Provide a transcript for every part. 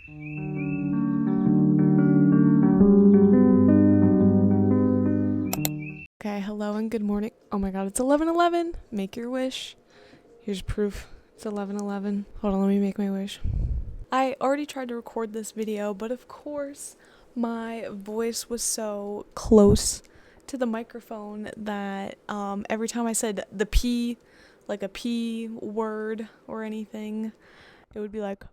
Okay, hello and good morning. Oh my god, it's 11:11. Make your wish. Here's proof. It's 11:11. Hold on, let me make my wish. I already tried to record this video, but of course, my voice was so close to the microphone that every time I said the P, like a P word or anything, it would be like.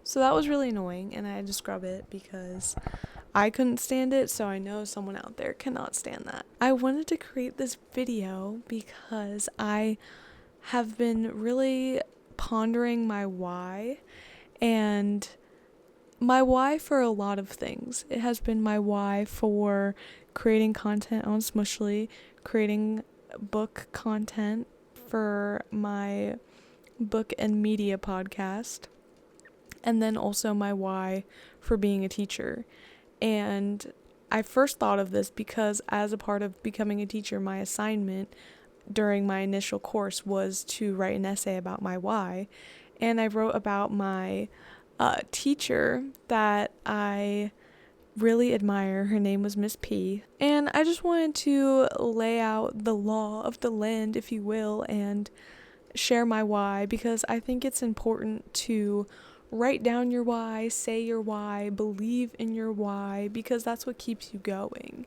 So that was really annoying, and I had to scrub it because I couldn't stand it, so I know someone out there cannot stand that. I wanted to create this video because I have been really pondering my why, and my why for a lot of things. It has been my why for creating content on Smushly, creating book content for my book and media podcast, and then also my why for being a teacher. And I first thought of this because as a part of becoming a teacher, my assignment during my initial course was to write an essay about my why. And I wrote about my teacher that I really admire. Her name was Miss P. And I just wanted to lay out the law of the land, if you will, and share my why, because I think it's important to write down your why, say your why, believe in your why, because that's what keeps you going.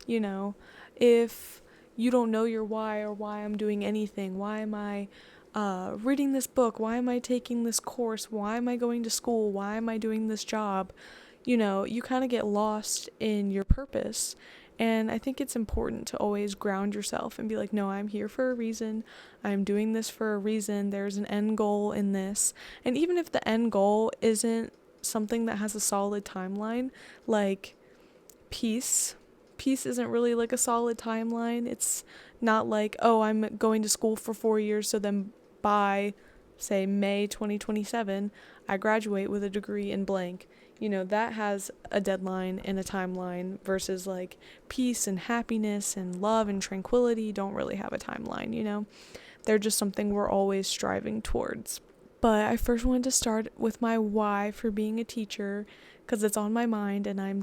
You know, if you don't know your why or why I'm doing anything, why am I reading this book, why am I taking this course, why am I going to school, why am I doing this job, you know, you kind of get lost in your purpose. And I think it's important to always ground yourself and be like, no, I'm here for a reason. I'm doing this for a reason. There's an end goal in this. And even if the end goal isn't something that has a solid timeline, like peace isn't really like a solid timeline. It's not like, oh, I'm going to school for 4 years, so then by, say, May 2027, I graduate with a degree in blank. You know, that has a deadline and a timeline versus like peace and happiness and love and tranquility don't really have a timeline, you know? They're just something we're always striving towards. But I first wanted to start with my why for being a teacher because it's on my mind, and I'm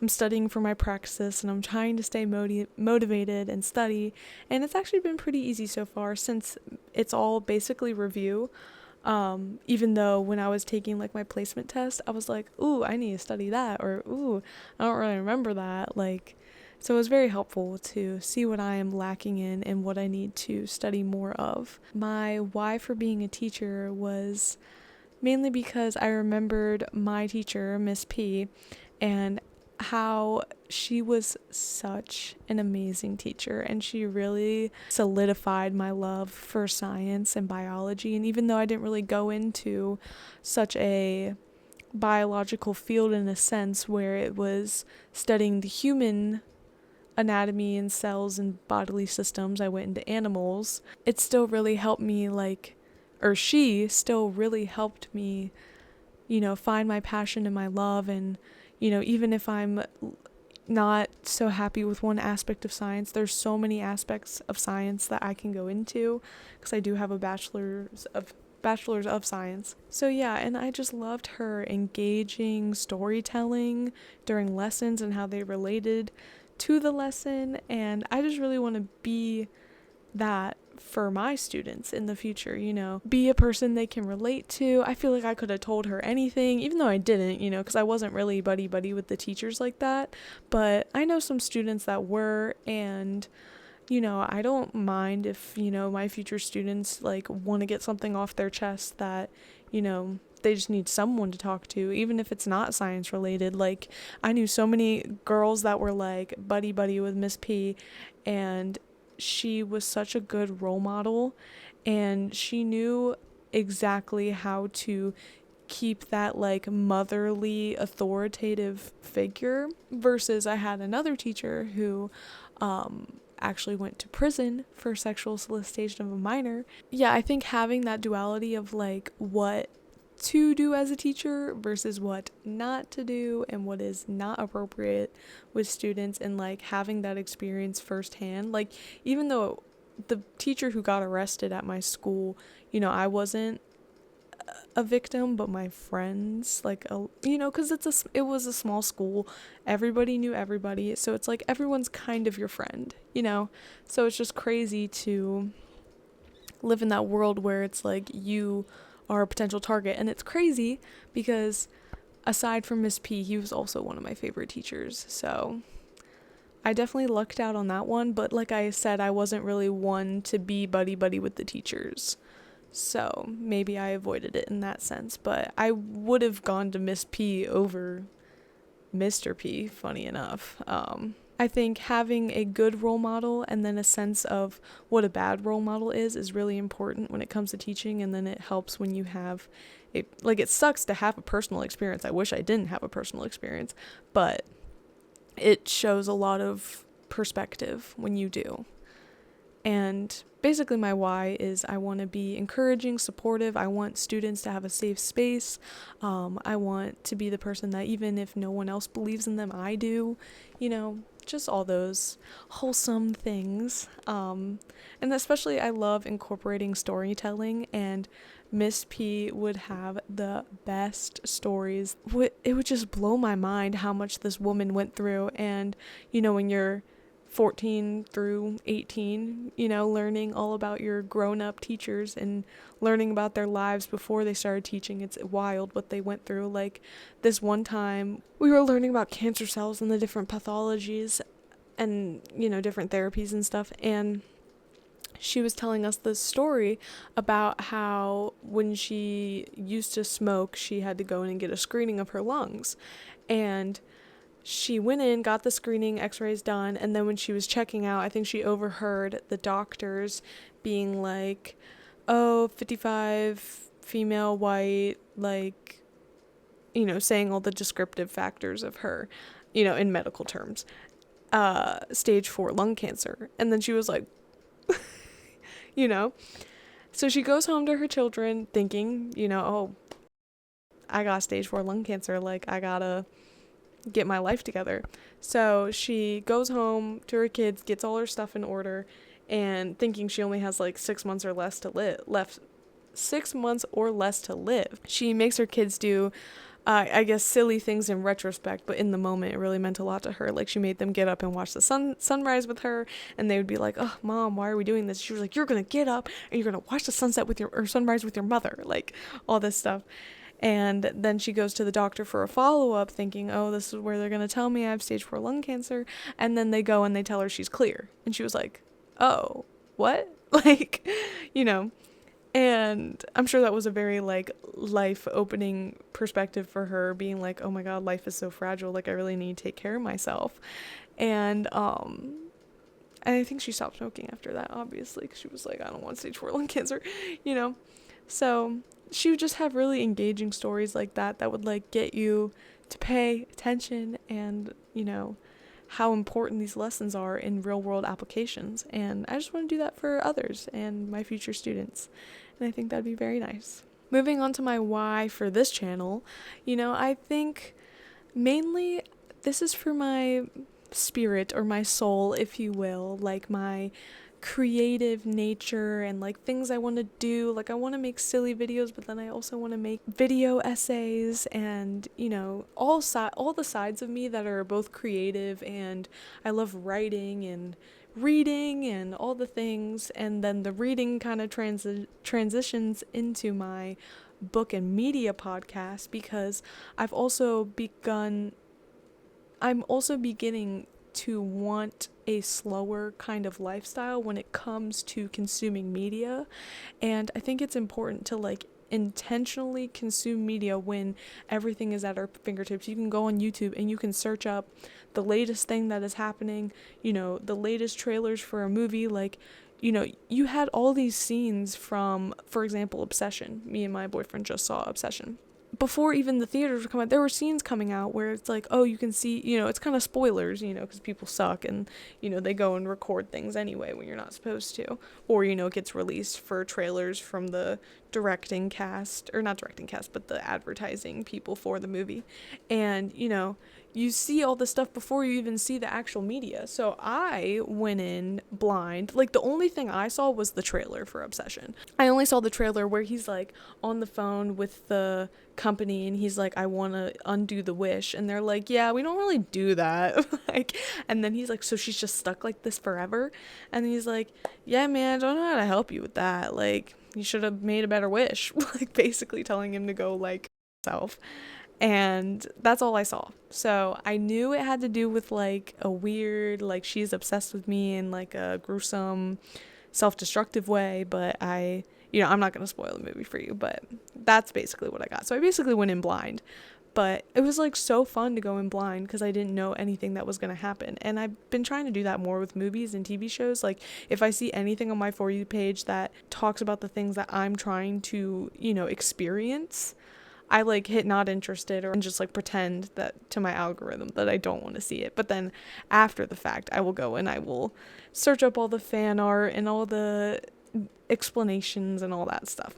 studying for my praxis, and I'm trying to stay motivated and study, and it's actually been pretty easy so far since it's all basically review. Even though when I was taking like my placement test, I was like, ooh, I need to study that, or ooh, I don't really remember that. So it was very helpful to see what I am lacking in and what I need to study more of. My why for being a teacher was mainly because I remembered my teacher, Miss P, and how she was such an amazing teacher, and she really solidified my love for science and biology. And even though I didn't really go into such a biological field in a sense where it was studying the human anatomy and cells and bodily systems, I went into animals, it still really helped me she still really helped me, you know, find my passion and my love. And, you know, even if I'm not so happy with one aspect of science, there's so many aspects of science that I can go into because I do have a bachelor's of science. So yeah, and I just loved her engaging storytelling during lessons and how they related to the lesson, and I just really want to be that for my students in the future, you know, be a person they can relate to. I feel like I could have told her anything, even though I didn't, you know, because I wasn't really buddy with the teachers like that, but I know some students that were, and you know, I don't mind if, you know, my future students like want to get something off their chest that, you know, they just need someone to talk to, even if it's not science related. Like, I knew so many girls that were like buddy with Miss P, and she was such a good role model, and she knew exactly how to keep that like motherly authoritative figure, versus I had another teacher who actually went to prison for sexual solicitation of a minor. Yeah, I think having that duality of like what to do as a teacher versus what not to do and what is not appropriate with students, and like having that experience firsthand. Like, even though the teacher who got arrested at my school, you know, I wasn't a victim, but my friends, like, because it was a small school, everybody knew everybody, so it's like everyone's kind of your friend, so it's just crazy to live in that world where it's like you are a potential target. And it's crazy because aside from Miss P, he was also one of my favorite teachers, so I definitely lucked out on that one. But like I said, I wasn't really one to be buddy buddy with the teachers, so maybe I avoided it in that sense. But I would have gone to Miss P over Mr. P, funny enough. I think having a good role model and then a sense of what a bad role model is really important when it comes to teaching, and then it helps when you have it sucks to have a personal experience. I wish I didn't have a personal experience, but it shows a lot of perspective when you do. And basically my why is I want to be encouraging, supportive. I want students to have a safe space. I want to be the person that even if no one else believes in them, I do, just all those wholesome things. And especially I love incorporating storytelling, and Miss P would have the best stories. It would just blow my mind how much this woman went through. And, when you're 14 through 18, learning all about your grown-up teachers and learning about their lives before they started teaching, it's wild what they went through. Like this one time we were learning about cancer cells and the different pathologies and, different therapies and stuff, and she was telling us this story about how when she used to smoke, she had to go in and get a screening of her lungs. And she went in, got the screening, x-rays done, and then when she was checking out, I think she overheard the doctors being like, 55, female, white, like, saying all the descriptive factors of her, in medical terms, stage 4 lung cancer. And then she was like, so she goes home to her children thinking, I got stage 4 lung cancer, like, I gotta get my life together. So she goes home to her kids, gets all her stuff in order, and thinking she only has like 6 months or less to live. 6 months or less to live. She makes her kids do I guess silly things in retrospect, but in the moment it really meant a lot to her. Like she made them get up and watch the sunrise with her, and they would be like, "Oh, Mom, why are we doing this?" She was like, "You're gonna get up and you're gonna watch the sunrise with your mother," like all this stuff. And then she goes to the doctor for a follow-up thinking, oh, this is where they're going to tell me I have stage 4 lung cancer. And then they go and they tell her she's clear. And she was like, oh, what? Like, and I'm sure that was a very like life-opening perspective for her, being like, oh my God, life is so fragile. Like I really need to take care of myself. And I think she stopped smoking after that, obviously, because she was like, I don't want stage 4 lung cancer, So she would just have really engaging stories like that would like get you to pay attention and, how important these lessons are in real world applications. And I just want to do that for others and my future students. And I think that'd be very nice. Moving on to my why for this channel, I think mainly this is for my spirit or my soul, if you will, like my creative nature and like things I want to do. Like I want to make silly videos, but then I also want to make video essays and all the sides of me that are both creative, and I love writing and reading and all the things. And then the reading kind of transitions into my book and media podcast, because I'm also beginning to want a slower kind of lifestyle when it comes to consuming media. And I think it's important to like intentionally consume media when everything is at our fingertips. You can go on YouTube and you can search up the latest thing that is happening, the latest trailers for a movie. Like, you had all these scenes from, for example, Obsession. Me and my boyfriend just saw Obsession. Before even the theaters were coming out, there were scenes coming out where it's like, oh, you can see, it's kind of spoilers, because people suck and, they go and record things anyway when you're not supposed to. Or, it gets released for trailers from the directing cast, or not directing cast, but the advertising people for the movie. And, you you see all the stuff before you even see the actual media. So I went in blind. Like, the only thing I saw was the trailer for Obsession. I only saw the trailer where he's like on the phone with the company and he's like, I want to undo the wish, and they're like, yeah, we don't really do that. Like, and then he's like, so she's just stuck like this forever? And he's like, yeah, man, I don't know how to help you with that. Like, you should have made a better wish. Like, basically telling him to go like himself. And that's all I saw. So I knew it had to do with like a weird, like, she's obsessed with me in like a gruesome, self-destructive way, but I'm not going to spoil the movie for you, but that's basically what I got. So I basically went in blind, but it was like so fun to go in blind because I didn't know anything that was going to happen. And I've been trying to do that more with movies and TV shows. Like, if I see anything on my For You page that talks about the things that I'm trying to, experience, I like hit not interested or just like pretend that to my algorithm that I don't want to see it. But then after the fact, I will go and I will search up all the fan art and all the explanations and all that stuff.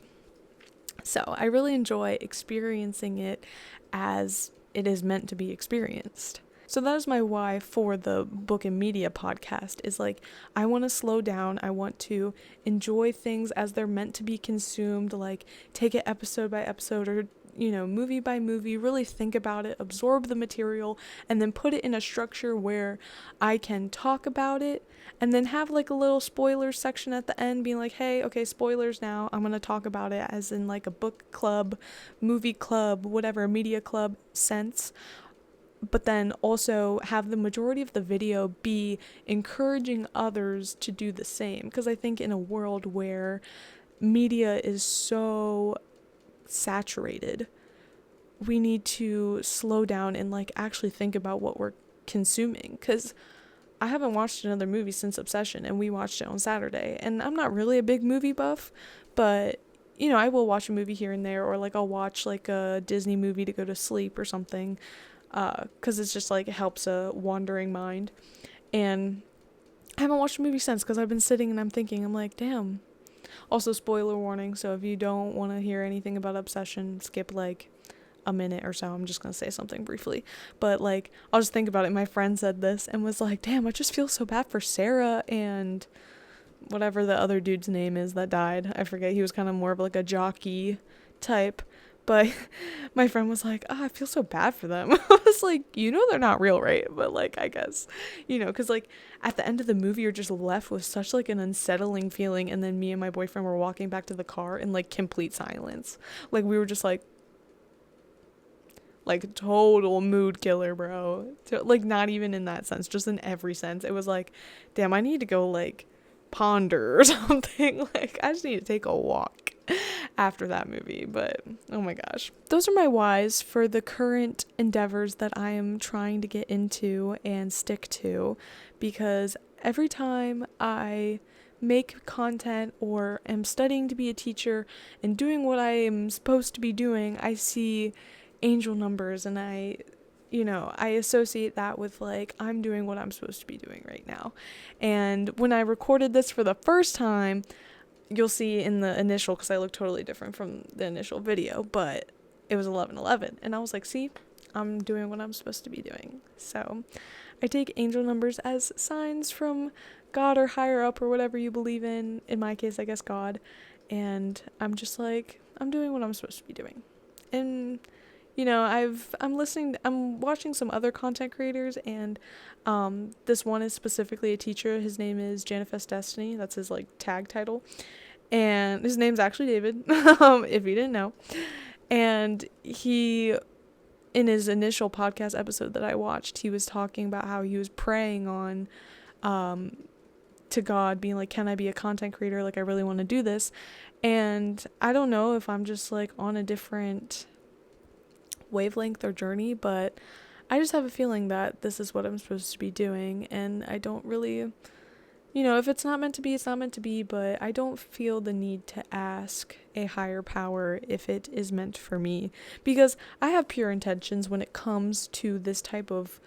So I really enjoy experiencing it as it is meant to be experienced. So that is my why for the book and media podcast, is like, I want to slow down. I want to enjoy things as they're meant to be consumed, like take it episode by episode or movie by movie, really think about it, absorb the material, and then put it in a structure where I can talk about it, and then have like a little spoiler section at the end being like, hey, okay, spoilers now. I'm going to talk about it as in like a book club, movie club, whatever, media club sense. But then also have the majority of the video be encouraging others to do the same. Because I think in a world where media is so saturated, we need to slow down and like actually think about what we're consuming. Because I haven't watched another movie since Obsession, and we watched it on Saturday, and I'm not really a big movie buff, but I will watch a movie here and there, or like I'll watch like a Disney movie to go to sleep or something, because it's just like it helps a wandering mind. And I haven't watched a movie since, because I've been sitting and I'm thinking, I'm like, damn. Also, spoiler warning, so if you don't want to hear anything about Obsession, skip like a minute or so. I'm just going to say something briefly. But like, I'll just think about it. My friend said this and was like, damn, I just feel so bad for Sarah and whatever the other dude's name is that died. I forget. He was kind of more of like a jockey type. But my friend was like, I feel so bad for them. I was like, they're not real, right? But like, I guess, because like at the end of the movie, you're just left with such like an unsettling feeling. And then me and my boyfriend were walking back to the car in like complete silence. Like, we were just like total mood killer, bro. Like, not even in that sense, just in every sense. It was like, damn, I need to go like ponder or something. Like, I just need to take a walk after that movie. But oh my gosh, those are my whys for the current endeavors that I am trying to get into and stick to, because every time I make content or am studying to be a teacher and doing what I am supposed to be doing, I see angel numbers, and I associate that with like, I'm doing what I'm supposed to be doing right now. And when I recorded this for the first time, you'll see in the initial, because I look totally different from the initial video, but it was 11/11, and I was like, see, I'm doing what I'm supposed to be doing. So I take angel numbers as signs from God or higher up or whatever you believe in my case, I guess God, and I'm just like, I'm doing what I'm supposed to be doing. And I'm watching some other content creators, and this one is specifically a teacher. His name is Janifest Destiny. That's his like tag title. And his name's actually David, if you didn't know. And he, in his initial podcast episode that I watched, he was talking about how he was praying on to God, being like, can I be a content creator? Like, I really want to do this. And I don't know if I'm just like on a different wavelength or journey, but I just have a feeling that this is what I'm supposed to be doing, and I don't really, if it's not meant to be, it's not meant to be, but I don't feel the need to ask a higher power if it is meant for me, because I have pure intentions when it comes to this type of,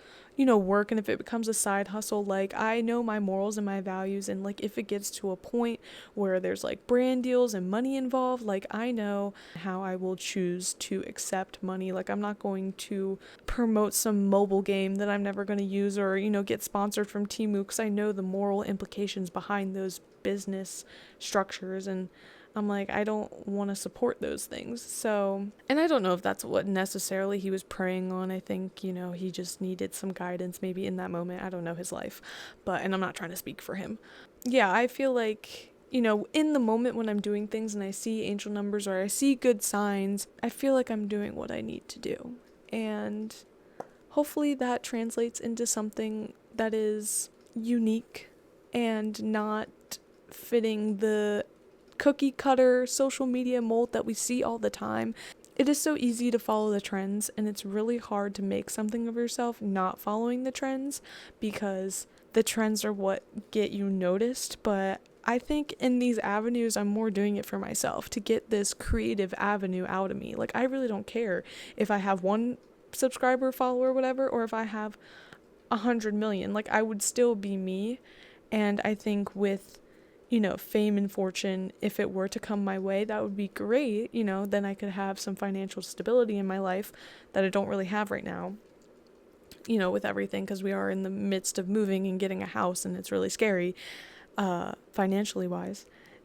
work, and if it becomes a side hustle, like, I know my morals and my values, and like if it gets to a point where there's like brand deals and money involved, like I know how I will choose to accept money. Like, I'm not going to promote some mobile game that I'm never going to use, or get sponsored from Temu, because I know the moral implications behind those business structures, and I'm like, I don't want to support those things. So, and I don't know if that's what necessarily he was preying on. I think, he just needed some guidance maybe in that moment. I don't know his life, and I'm not trying to speak for him. Yeah, I feel like, in the moment when I'm doing things and I see angel numbers or I see good signs, I feel like I'm doing what I need to do. And hopefully that translates into something that is unique and not fitting the cookie cutter social media mold that we see all the time. It is so easy to follow the trends, and it's really hard to make something of yourself not following the trends, because the trends are what get you noticed. But I think in these avenues, I'm more doing it for myself, to get this creative avenue out of me. Like, I really don't care if I have 1 subscriber, follower, whatever, or if I have 100 million. Like, I would still be me. And I think with fame and fortune, if it were to come my way, that would be great. Then I could have some financial stability in my life that I don't really have right now, with everything, because we are in the midst of moving and getting a house, and it's really scary, financially wise.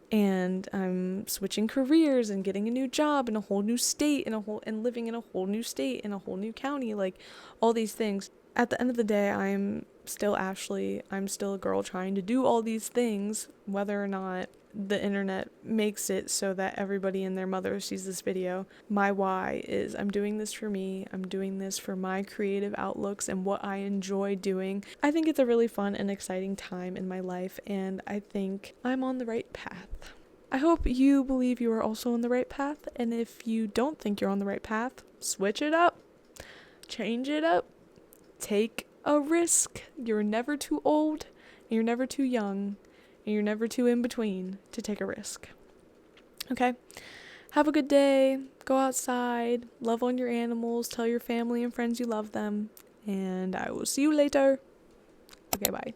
And I'm switching careers and getting a new job in a whole new state, and living in a whole new state in a whole new county, like all these things. At the end of the day, I'm still Ashley. I'm still a girl trying to do all these things, whether or not the internet makes it so that everybody and their mother sees this video. My why is, I'm doing this for me. I'm doing this for my creative outlooks and what I enjoy doing. I think it's a really fun and exciting time in my life, and I think I'm on the right path. I hope you believe you are also on the right path, and if you don't think you're on the right path, switch it up. Change it up. Take a risk. You're never too old, and you're never too young, and you're never too in between to take a risk. Okay? Have a good day. Go outside. Love on your animals. Tell your family and friends you love them. And I will see you later. Okay, bye.